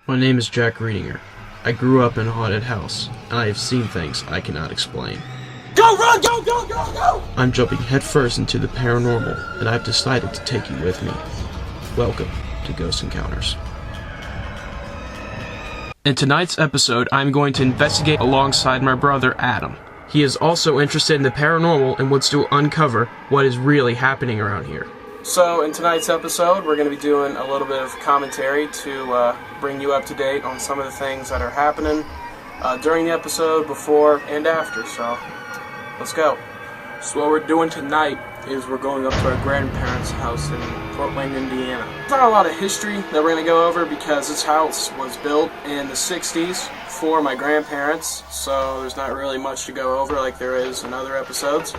My name is Jack Reedinger. I grew up in a haunted house, and I have seen things I cannot explain. Go, run, go, go, go, go! I'm jumping headfirst into the paranormal, and I've decided to take you with me. Welcome to Ghost Encounters. In tonight's episode, I'm going to investigate alongside my brother, Adam. He is also interested in the paranormal and wants to uncover what is really happening around here. So, in tonight's episode, we're going to be doing a little bit of commentary to bring you up to date on some of the things that are happening during the episode, before, and after. So, let's go. So what we're doing tonight is we're going up to our grandparents' house in Fort Wayne, Indiana. There's not a lot of history that we're going to go over because this house was built in the 60s for my grandparents, so there's not really much to go over like there is in other episodes.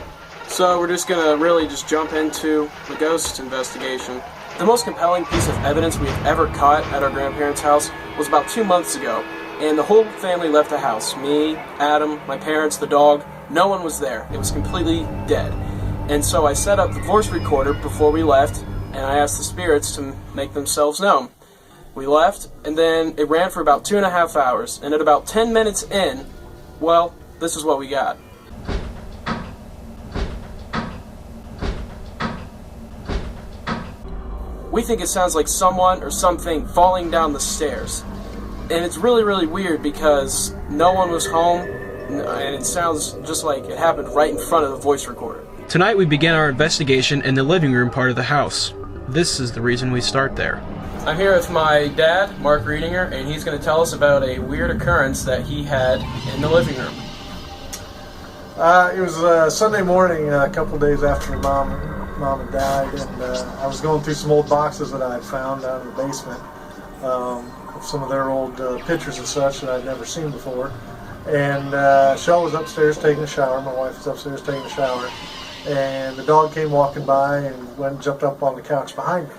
So we're just going to really just jump into the ghost investigation. The most compelling piece of evidence we've ever caught at our grandparents' house was about 2 months ago, and the whole family left the house. Me, Adam, my parents, the dog. No one was there. It was completely dead. And so I set up the voice recorder before we left, and I asked the spirits to make themselves known. We left, and then it ran for about 2.5 hours, and at about 10 minutes in, well, this is what we got. We think it sounds like someone or something falling down the stairs. And it's really, really weird because no one was home, and it sounds just like it happened right in front of the voice recorder. Tonight we begin our investigation in the living room part of the house. This is the reason we start there. I'm here with my dad, Mark Reedinger, and he's going to tell us about a weird occurrence that he had in the living room. It was Sunday morning, a couple days after mom had died, and I was going through some old boxes that I had found down in the basement of some of their old pictures and such that I'd never seen before. And Shell was upstairs taking a shower. My wife was upstairs taking a shower, and the dog came walking by and went and jumped up on the couch behind me.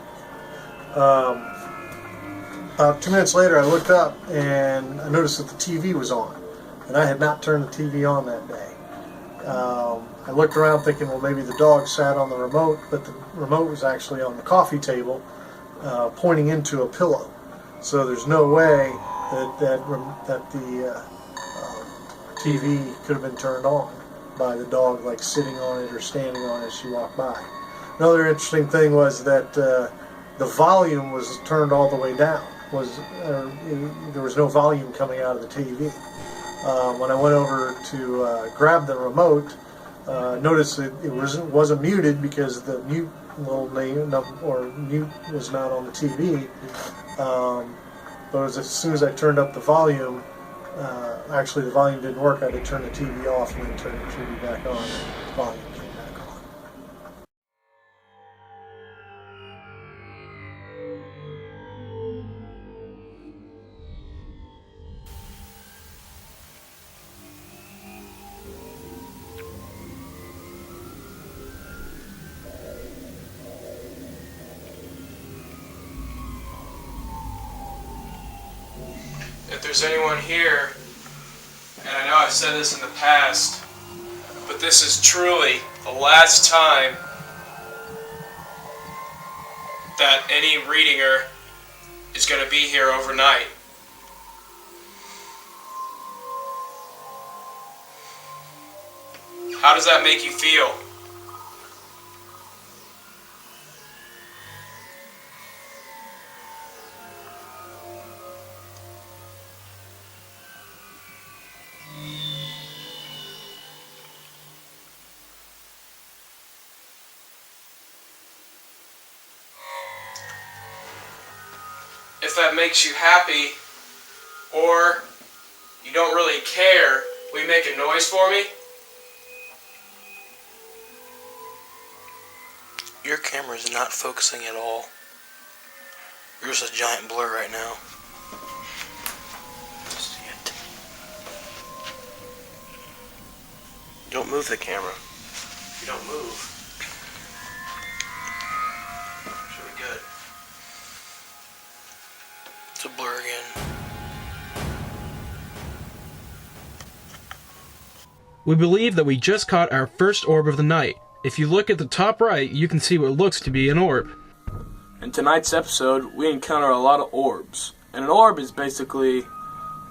About 2 minutes later, I looked up and I noticed that the TV was on, and I had not turned the TV on that day. I looked around thinking, well, maybe the dog sat on the remote, but the remote was actually on the coffee table, pointing into a pillow. So there's no way that the TV could have been turned on by the dog, like sitting on it or standing on it as she walked by. Another interesting thing was that the volume was turned all the way down. There was no volume coming out of the TV. When I went over to grab the remote, noticed that it wasn't muted because the mute little name or mute was not on the TV. But as soon as I turned up the volume, actually the volume didn't work. I had to turn the TV off and then turn the TV back on, and the volume came back on. If there's anyone here, and I know I've said this in the past, but this is truly the last time that any Reedinger is going to be here overnight. How does that make you feel? If that makes you happy, or you don't really care, will you make a noise for me? Your camera is not focusing at all. You're just a giant blur right now. See it. Don't move the camera. If you don't move, should be good. It's a blur again. We believe that we just caught our first orb of the night. If you look at the top right, you can see what looks to be an orb. In tonight's episode, we encounter a lot of orbs. And an orb is basically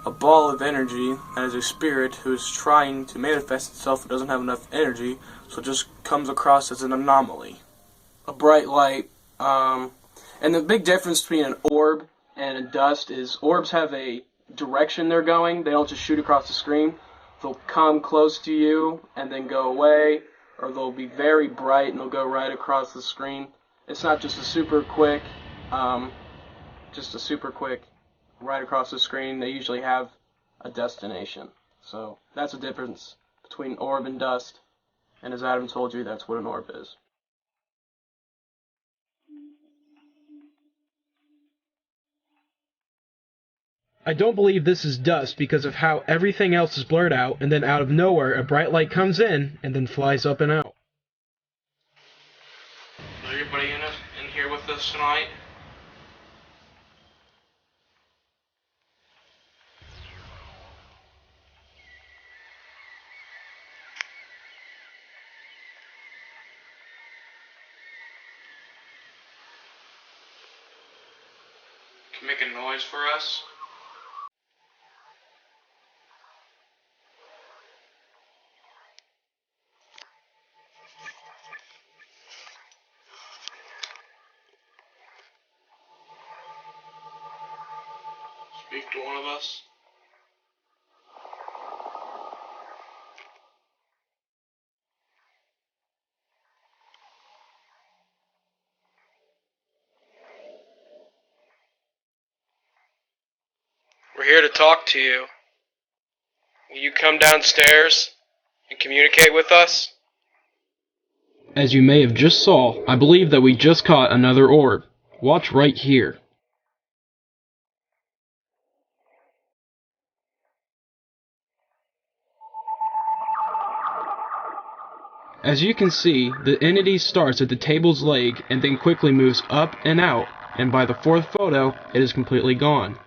a ball of energy that is a spirit who is trying to manifest itself but doesn't have enough energy, so it just comes across as an anomaly. A bright light. And the big difference between an orb and a dust is orbs have a direction they're going. They don't just shoot across the screen. They'll come close to you and then go away, or they'll be very bright and they'll go right across the screen. It's not just a super quick right across the screen. They usually have a destination. So that's the difference between orb and dust. And as Adam told you, that's what an orb is. I don't believe this is dust because of how everything else is blurred out, and then out of nowhere a bright light comes in and then flies up and out. Is everybody in here with us tonight? Can you make a noise for us? Speak to one of us. We're here to talk to you. Will you come downstairs and communicate with us? As you may have just saw, I believe that we just caught another orb. Watch right here. As you can see, the entity starts at the table's leg and then quickly moves up and out, and by the fourth photo, it is completely gone.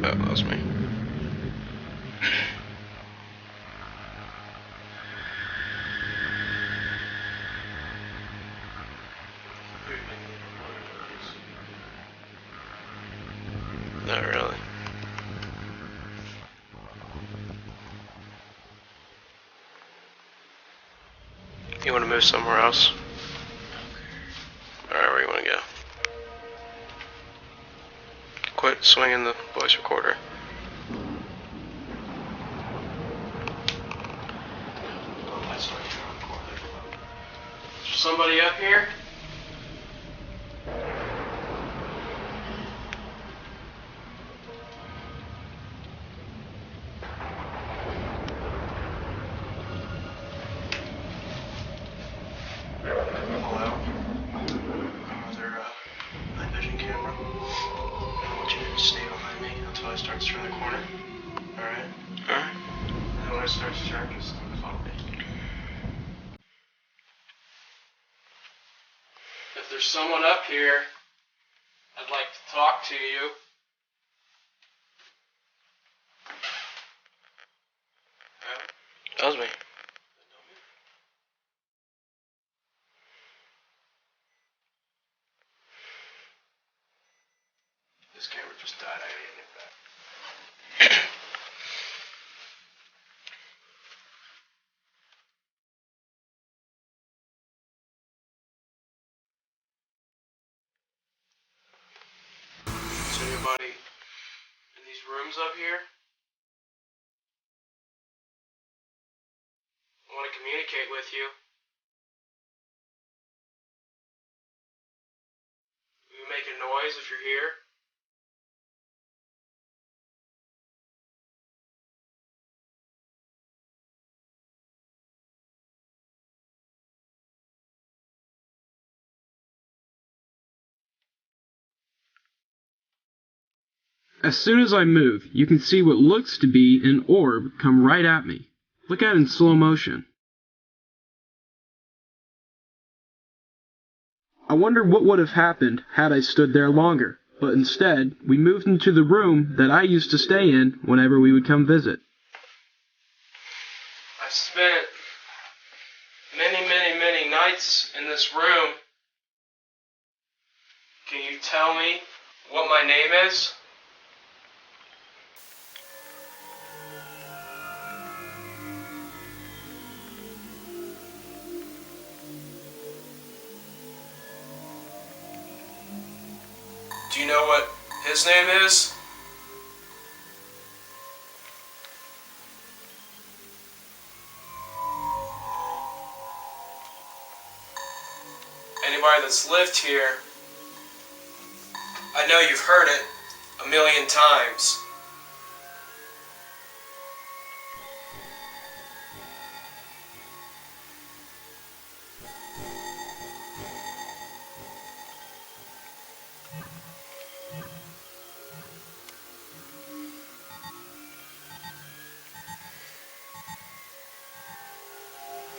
That was me. Not really. You want to move somewhere else? Alright, where you want to go? Quit swinging the voice recorder. Is there somebody up here? Stay behind me until I start to turn the corner. Alright? Alright. And when I start to turn, just follow me. If there's someone up here, I'd like to talk to you. That was me. This camera just died. I need it back. Is anybody in these rooms up here? I want to communicate with you. Will you make a noise if you're here? As soon as I move, you can see what looks to be an orb come right at me. Look at it in slow motion. I wonder what would have happened had I stood there longer, but instead, we moved into the room that I used to stay in whenever we would come visit. I've spent many nights in this room. Can you tell me what my name is? Do you know what his name is? Anybody that's lived here, I know you've heard it a million times.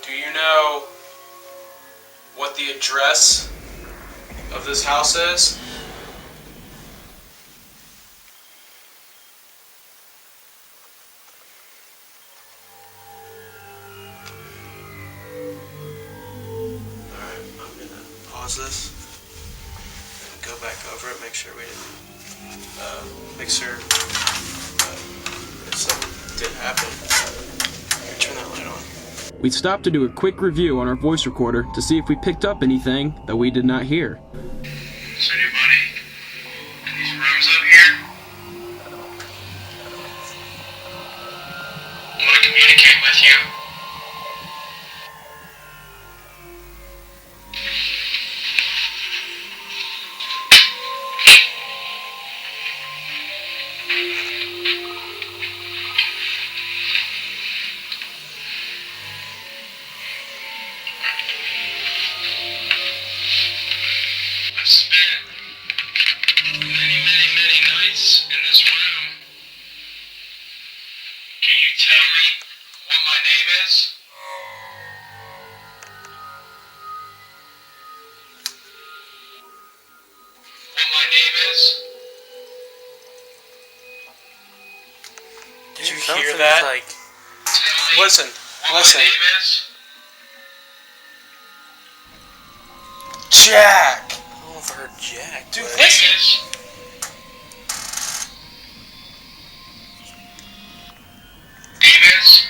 Do you know what the address of this house is? Alright, I'm gonna pause this and go back over it, make sure we didn't, make sure if something did happen. Here, turn that light on. We stopped to do a quick review on our voice recorder to see if we picked up anything that we did not hear. Is anybody in these rooms up here? I want to communicate with you. I've spent many nights in this room. Can you tell me what my name is? What my name is? Did you hear that? Tell me Listen, what listen. my name is? Jack! I don't know if I heard Jack. Dude, but- listen. Name is? Name is?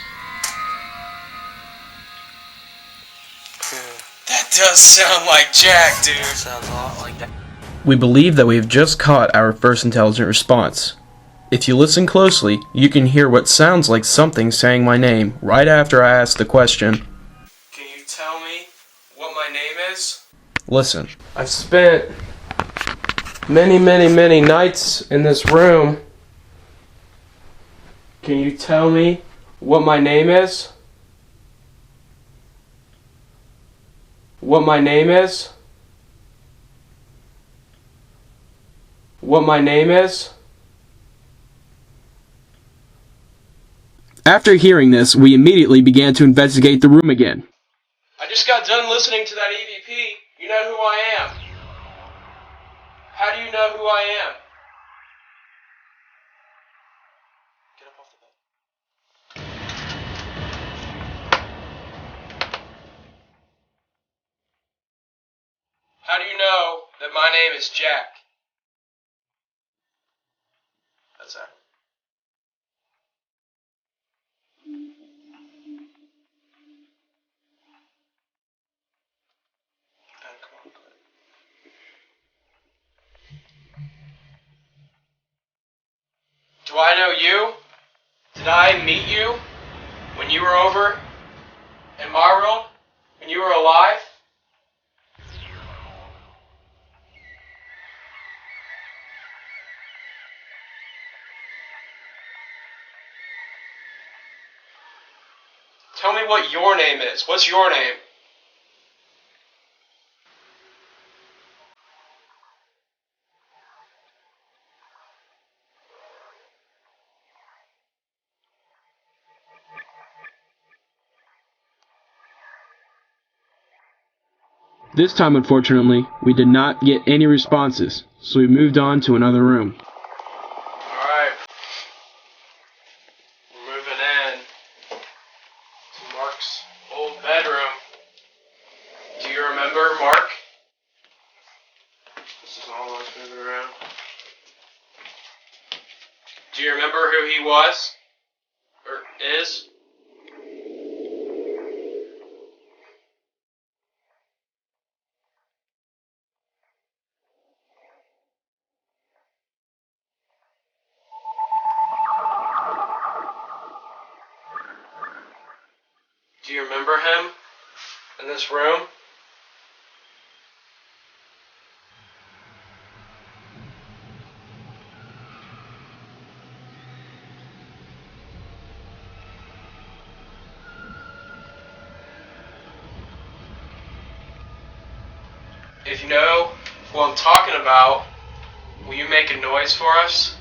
That does sound like Jack, dude. That sounds a lot like that. We believe that we have just caught our first intelligent response. If you listen closely, you can hear what sounds like something saying my name right after I ask the question. Can you tell me what my name is? Listen. I've spent many nights in this room. Can you tell me what my name is? What my name is? What my name is? After hearing this, we immediately began to investigate the room again. I just got done listening to that EVP. You know who I am. How do you know who I am? Get up off the bed. How do you know that my name is Jack? That's that. Come on, go ahead. Do I know you? Did I meet you when you were over in my world? When you were alive? Tell me what your name is. What's your name? This time, unfortunately, we did not get any responses, so we moved on to another room. Alright. We're moving in to Mark's old bedroom. Do you remember Mark? This is all of us moving around. Do you remember who he was? Or is? Do you remember him in this room? If you know what I'm talking about, will you make a noise for us?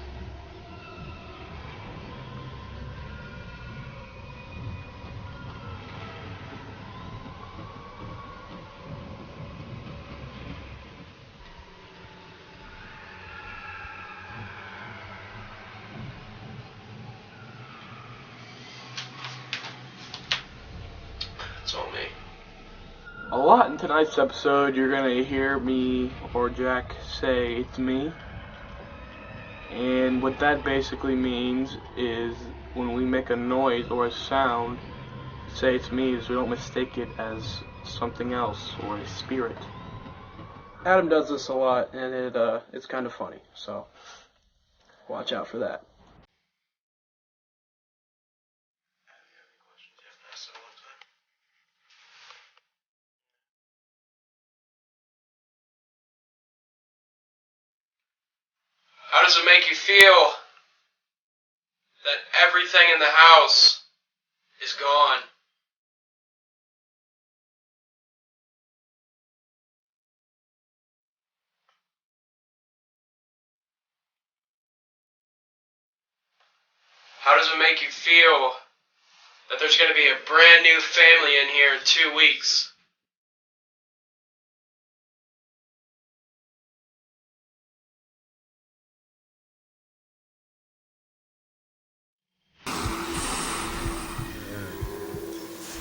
It's all me. A lot in tonight's episode, you're going to hear me or Jack say, "It's me." And what that basically means is when we make a noise or a sound, say "it's me," so we don't mistake it as something else or a spirit. Adam does this a lot, and it's kind of funny, so watch out for that. How does it make you feel that everything in the house is gone? How does it make you feel that there's going to be a brand new family in here in 2 weeks?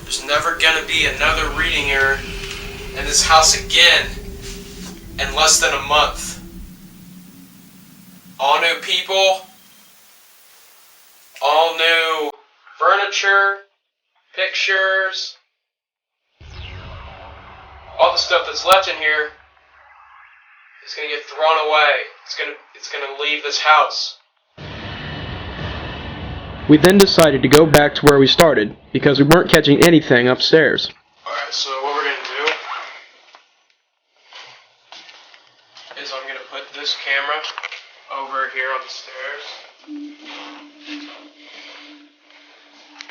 There's never gonna be another reading here in this house again in less than a month. All new people, all new furniture, pictures, all the stuff that's left in here is gonna get thrown away. It's gonna leave this house. We then decided to go back to where we started, because we weren't catching anything upstairs. Alright, so what we're going to do is I'm going to put this camera over here on the stairs.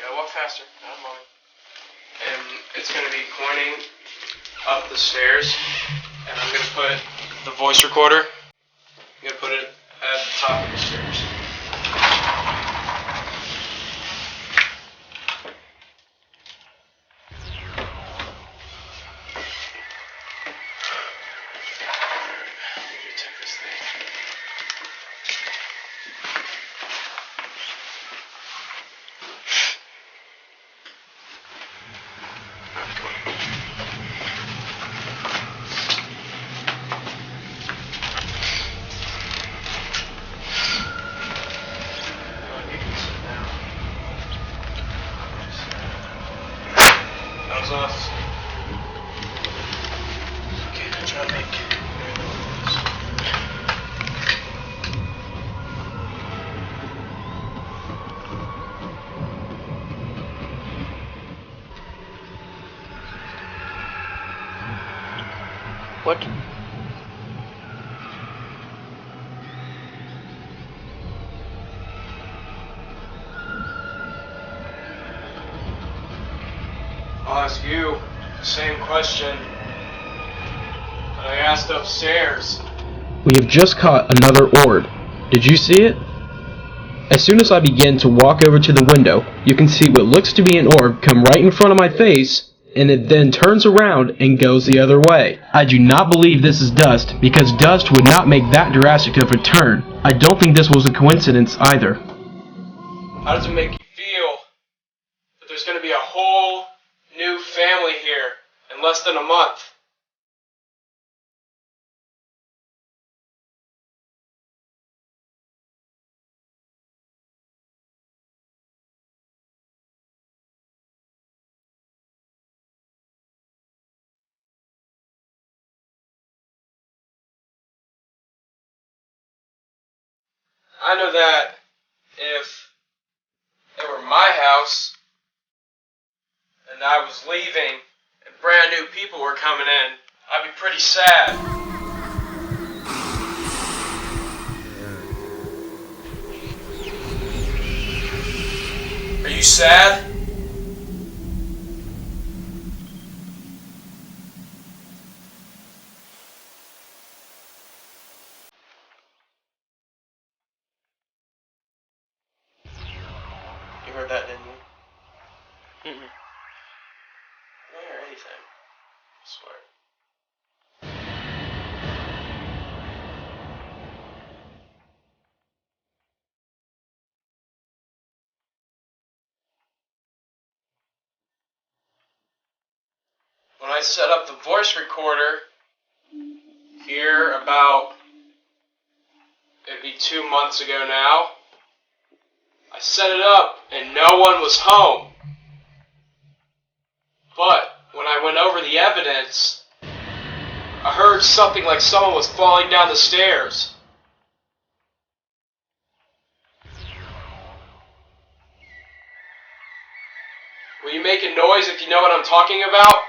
Gotta walk faster, not mine. And it's going to be pointing up the stairs, and I'm going to put the voice recorder, I'm going to put it at the top of the stairs. Us. Okay, I'm trying to make noise. What? I'll ask you the same question that I asked upstairs. We have just caught another orb. Did you see it? As soon as I begin to walk over to the window, you can see what looks to be an orb come right in front of my face and it then turns around and goes the other way. I do not believe this is dust, because dust would not make that drastic of a turn. I don't think this was a coincidence either. How does it make you feel that there's going to be a whole new family here in less than a month? I know that if it were my house and I was leaving and brand new people were coming in, I'd be pretty sad. Are you sad? You heard that, didn't you? Mm-mm. You didn't hear anything. I swear. When I set up the voice recorder here about, it'd be 2 months ago now, I set it up and no one was home. But when I went over the evidence, I heard something like someone was falling down the stairs. Will you make a noise if you know what I'm talking about?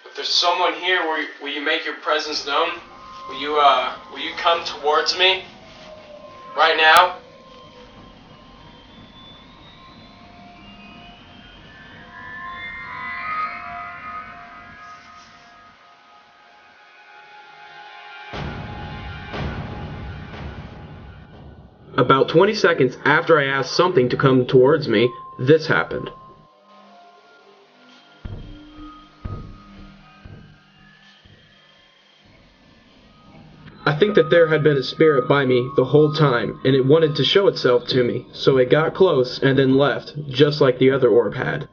If there's someone here, will you make your presence known? Will you come towards me right now? About 20 seconds after I asked something to come towards me, this happened. I think that there had been a spirit by me the whole time, and it wanted to show itself to me, so it got close and then left, just like the other orb had.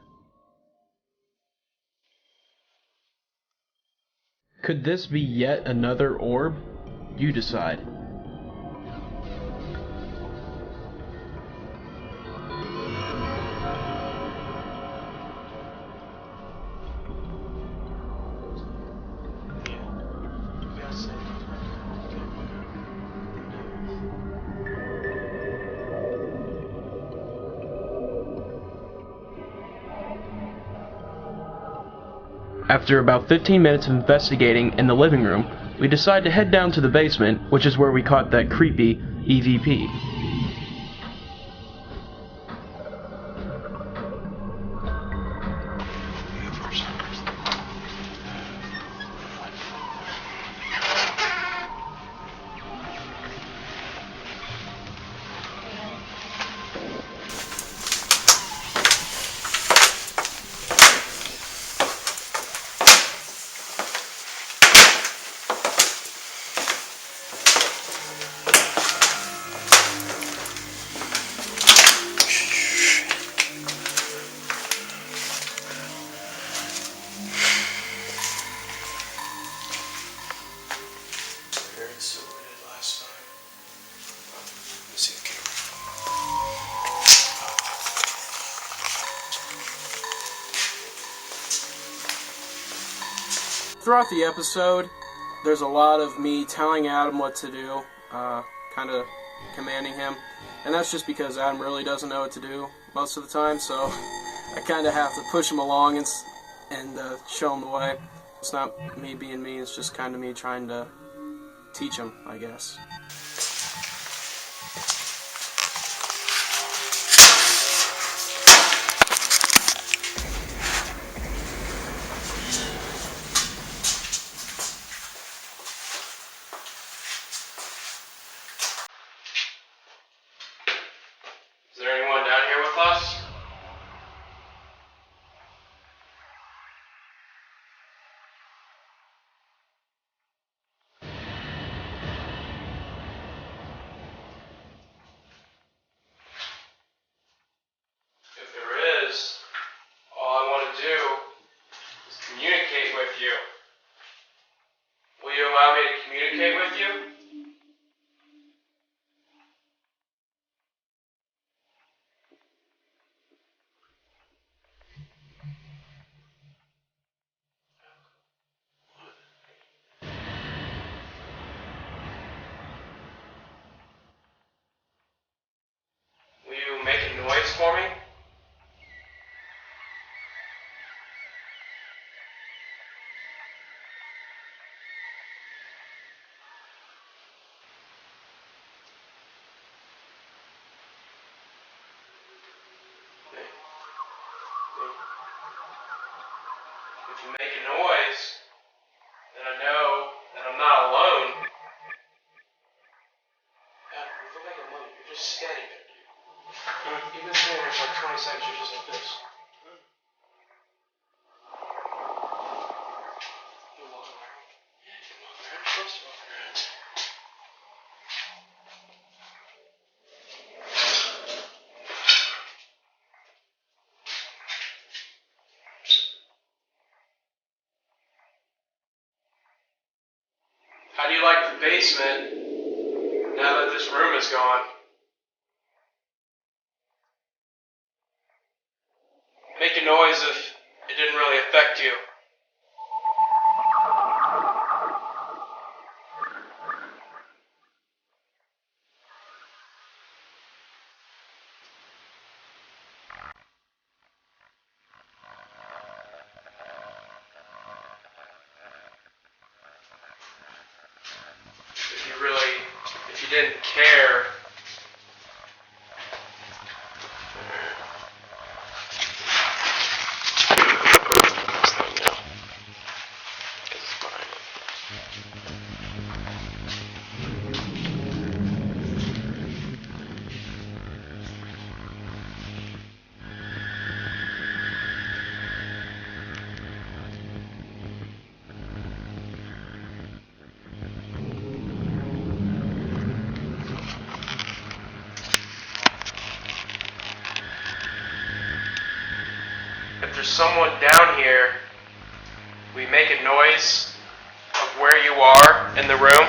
Could this be yet another orb? You decide. After about 15 minutes of investigating in the living room, we decide to head down to the basement, which is where we caught that creepy EVP. Throughout the episode, there's a lot of me telling Adam what to do, kind of commanding him, and that's just because Adam really doesn't know what to do most of the time, so I kind of have to push him along and show him the way. It's not me being me, it's just kind of me trying to teach him, I guess. do is communicate with you. Will you allow me to communicate with you? Will you make a noise for me? If you make a noise, then I know that I'm not alone. God, you look like a mummy. You're just standing there, dude. You've been standing there for like 20 seconds. You're just like this. You walk around. Yeah, you walk around. You're supposed to walk around. How do you like the basement now that this room is gone? Make a noise if it didn't really affect you. If you didn't care. If there's someone down here, we make a noise of where you are in the room.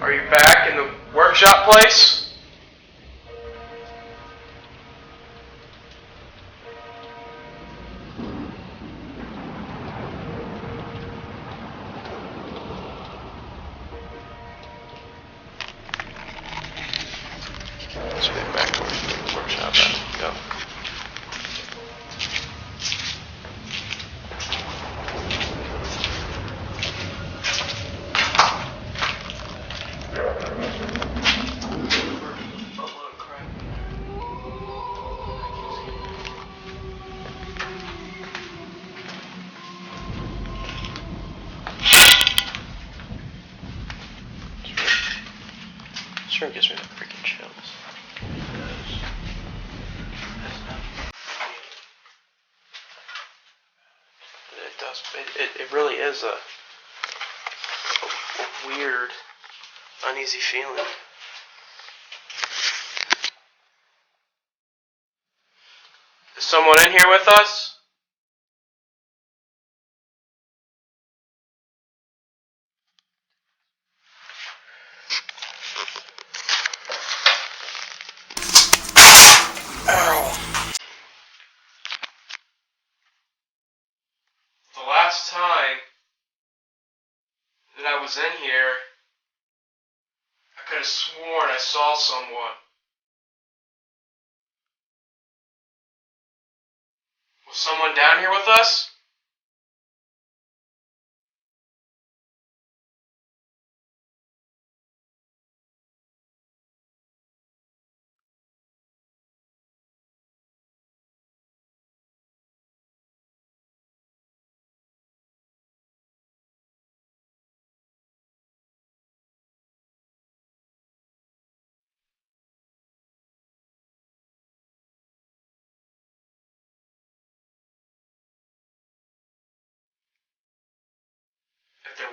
Are you back in the workshop place? Let's get back to the workshop. Go. This room gives me the freaking chills. It does. It really is a weird, uneasy feeling. Is someone in here with us? The last time that I was in here, I could have sworn I saw someone. Was someone down here with us?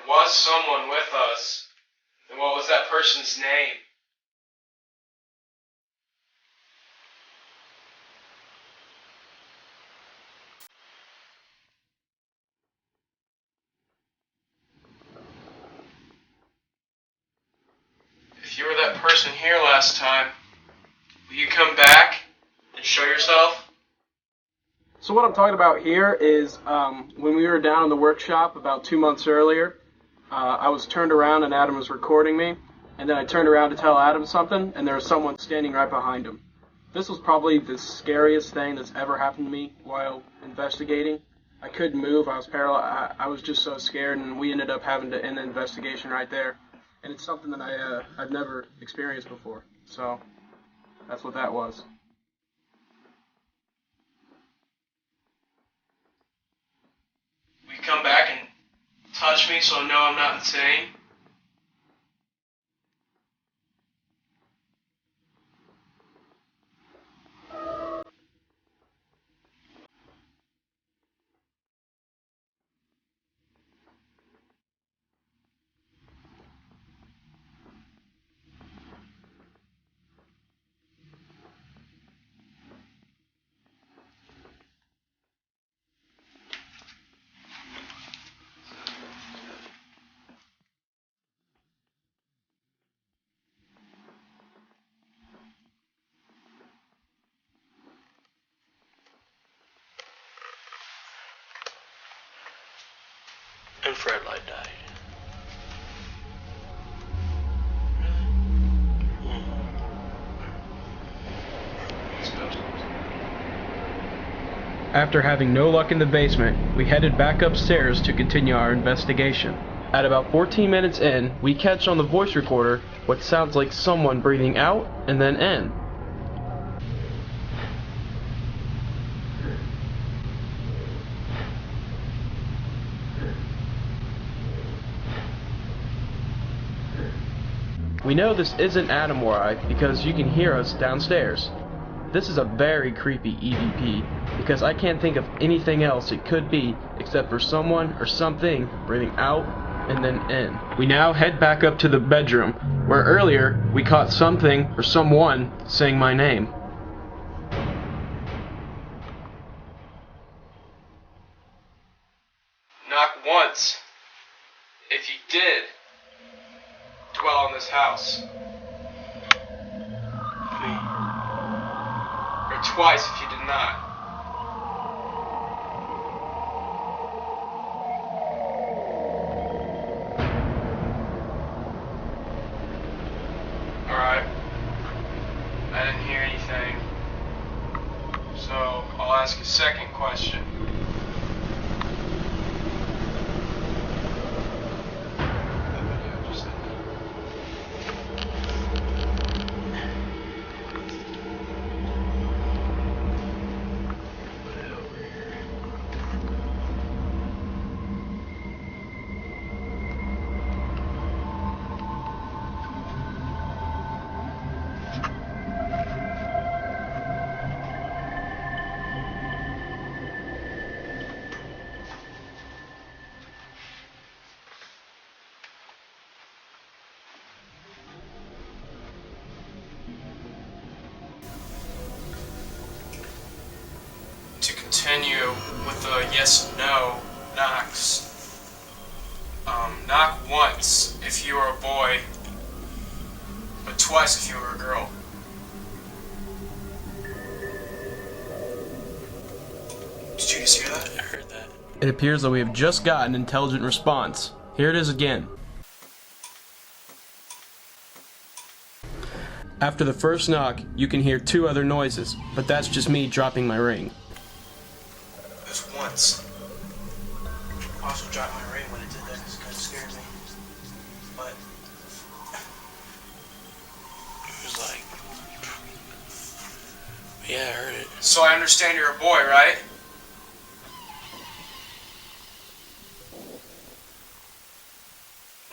was someone with us, then what was that person's name? If you were that person here last time, will you come back and show yourself? So what I'm talking about here is when we were down in the workshop about 2 months earlier, I was turned around and Adam was recording me, and then I turned around to tell Adam something, and there was someone standing right behind him. This was probably the scariest thing that's ever happened to me while investigating. I couldn't move, I was paralyzed, I was just so scared, and we ended up having to end the investigation right there. And it's something that I've never experienced before, so that's what that was. Will you come back and touch me so I know I'm not insane? Infrared light died. After having no luck in the basement, we headed back upstairs to continue our investigation. At about 14 minutes in, we catch on the voice recorder what sounds like someone breathing out and then in. We know this isn't Adam or I because you can hear us downstairs. This is a very creepy EVP because I can't think of anything else it could be except for someone or something breathing out and then in. We now head back up to the bedroom where earlier we caught something or someone saying my name. Knock once. If you did dwell in this house. Or twice if you did not. Alright. I didn't hear anything. So I'll ask a second question. To continue with the yes/no knocks. Knock once if you are a boy, but twice if you were a girl. Did you guys hear that? I heard that. It appears that we have just got an intelligent response. Here it is again. After the first knock, you can hear 2 other noises, but that's just me dropping my ring. It was once. I also dropped my ring when it did that because it kind of scared me. But it was like, yeah, I heard it. So I understand you're a boy, right?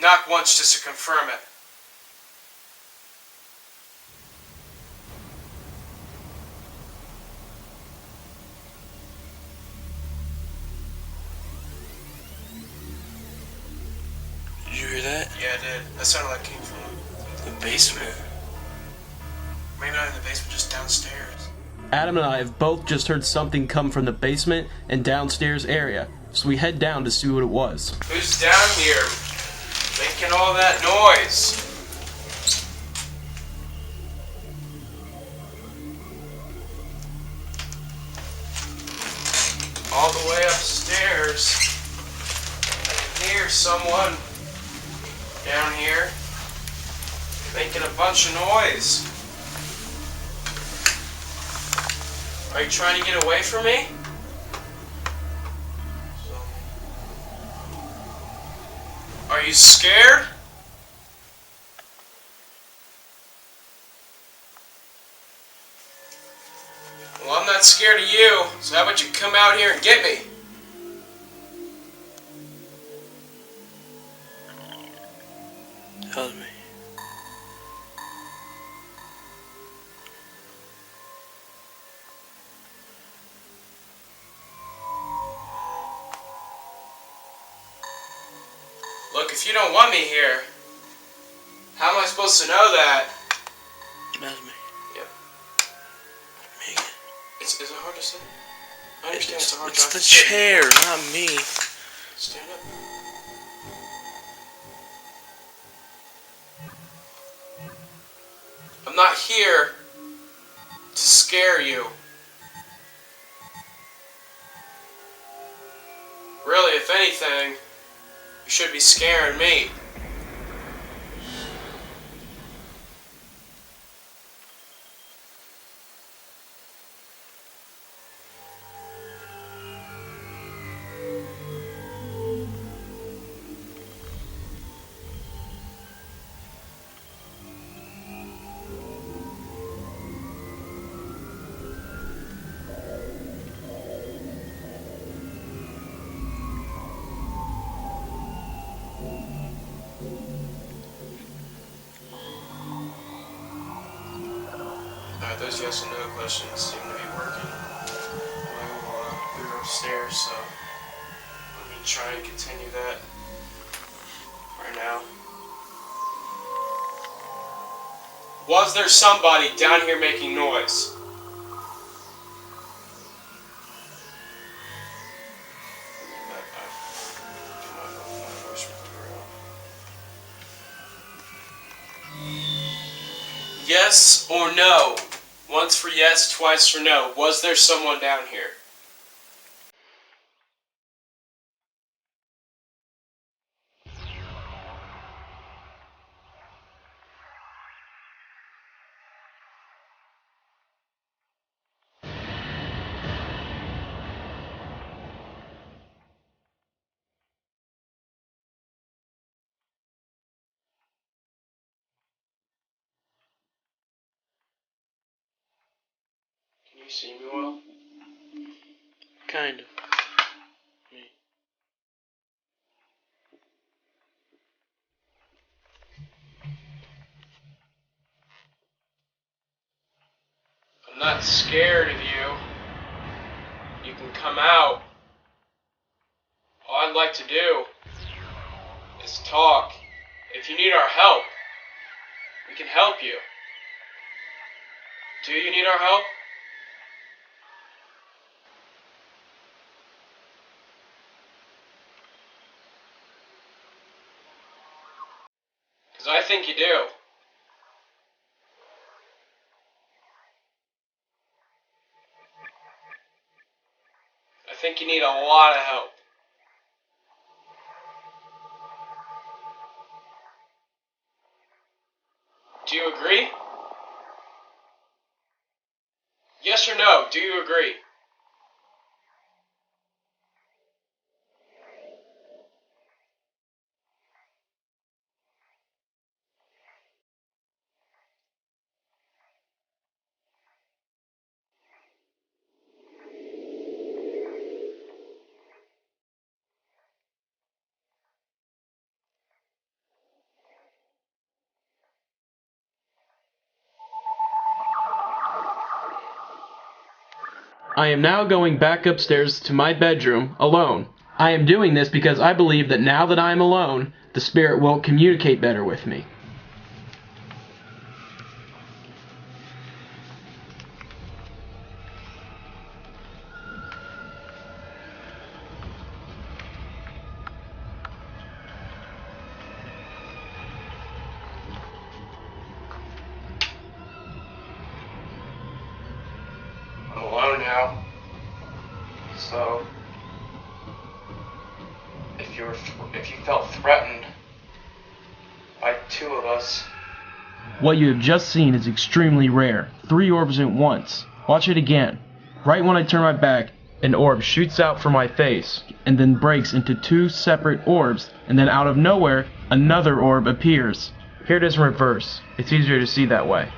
Knock once just to confirm it. that? Yeah, it did. That sounded like it came from The basement. maybe not in the basement, just downstairs. Adam and I have both just heard something come from the basement and downstairs area, so we head down to see what it was. Who's down here making all that noise? All the way upstairs. I can hear someone down here making a bunch of noise. Are you trying to get away from me? Are you scared? Well, I'm not scared of you, so how about you come out here and get me? Help me. Look, if you don't want me here, how am I supposed to know that? That's me. Yep. Megan. Is it hard to say? I understand it's a hard It's job the to say. chair, not me. Stand up. I'm not here to scare you. Really, if anything, you should be scaring me. Alright, those yes and no questions seem to be working. We were upstairs, so I'm going to try and continue that right now. Was there somebody down here making noise? Yes or no? Once for yes, twice for no. Was there someone down here? Can you see me well? Kind of. I'm not scared of you. You can come out. All I'd like to do is talk. If you need our help, we can help you. Do you need our help? Because I think you do. I think you need a lot of help. Do you agree? Yes or no? Do you agree? I am now going back upstairs to my bedroom alone. I am doing this because I believe that now that I am alone, the spirit will communicate better with me. I'm alone now. So, if you felt threatened by two of us, What you have just seen is extremely rare. 3 orbs at once. Watch it again. Right when I turn my back, an orb shoots out from my face, and then breaks into 2 separate orbs, and then out of nowhere, another orb appears. Here it is in reverse. It's easier to see that way.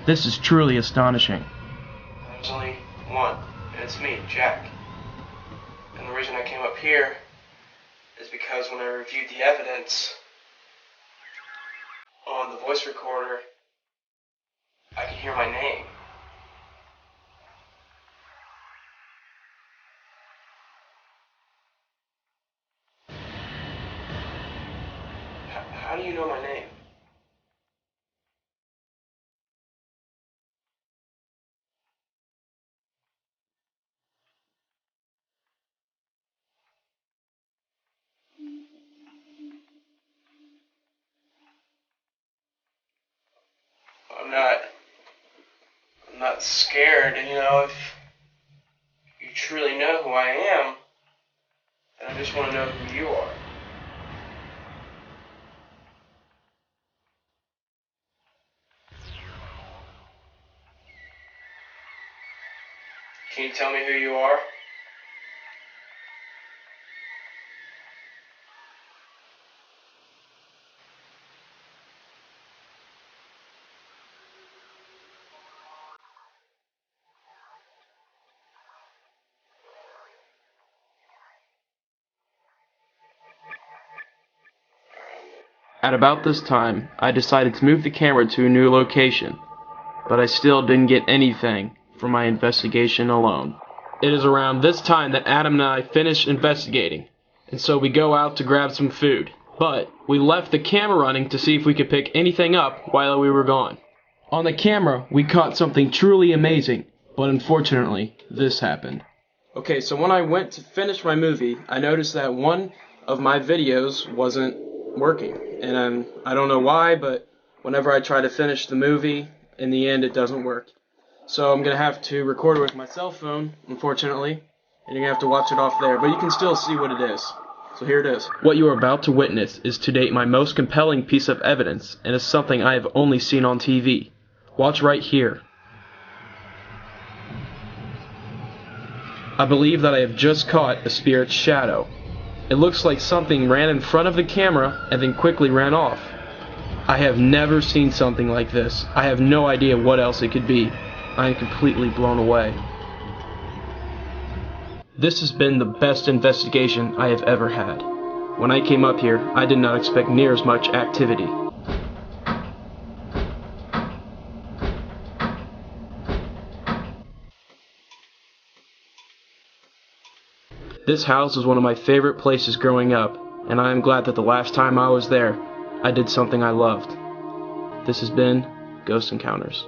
This is truly astonishing. there's only one, and it's me, Jack. And the reason I came up here is because when I reviewed the evidence on the voice recorder, I could hear my name. How do you know my name? I'm not scared, if you truly know who I am, then I just want to know who you are. Can you tell me who you are? At about this time, I decided to move the camera to a new location, but I still didn't get anything from my investigation alone. It is around this time that Adam and I finished investigating, and so we go out to grab some food. But we left the camera running to see if we could pick anything up while we were gone. On the camera, we caught something truly amazing, but unfortunately, this happened. Okay, so when I went to finish my movie, I noticed that one of my videos wasn't working. And I don't know why, but whenever I try to finish the movie, in the end it doesn't work. So I'm going to have to record it with my cell phone, unfortunately, and you're going to have to watch it off there. But you can still see what it is. So here it is. What you are about to witness is to date my most compelling piece of evidence, and is something I have only seen on TV. Watch right here. I believe that I have just caught a spirit's shadow. It looks like something ran in front of the camera and then quickly ran off. I have never seen something like this. I have no idea what else it could be. I am completely blown away. This has been the best investigation I have ever had. When I came up here, I did not expect near as much activity. This house was one of my favorite places growing up, and I am glad that the last time I was there, I did something I loved. This has been Ghost Encounters.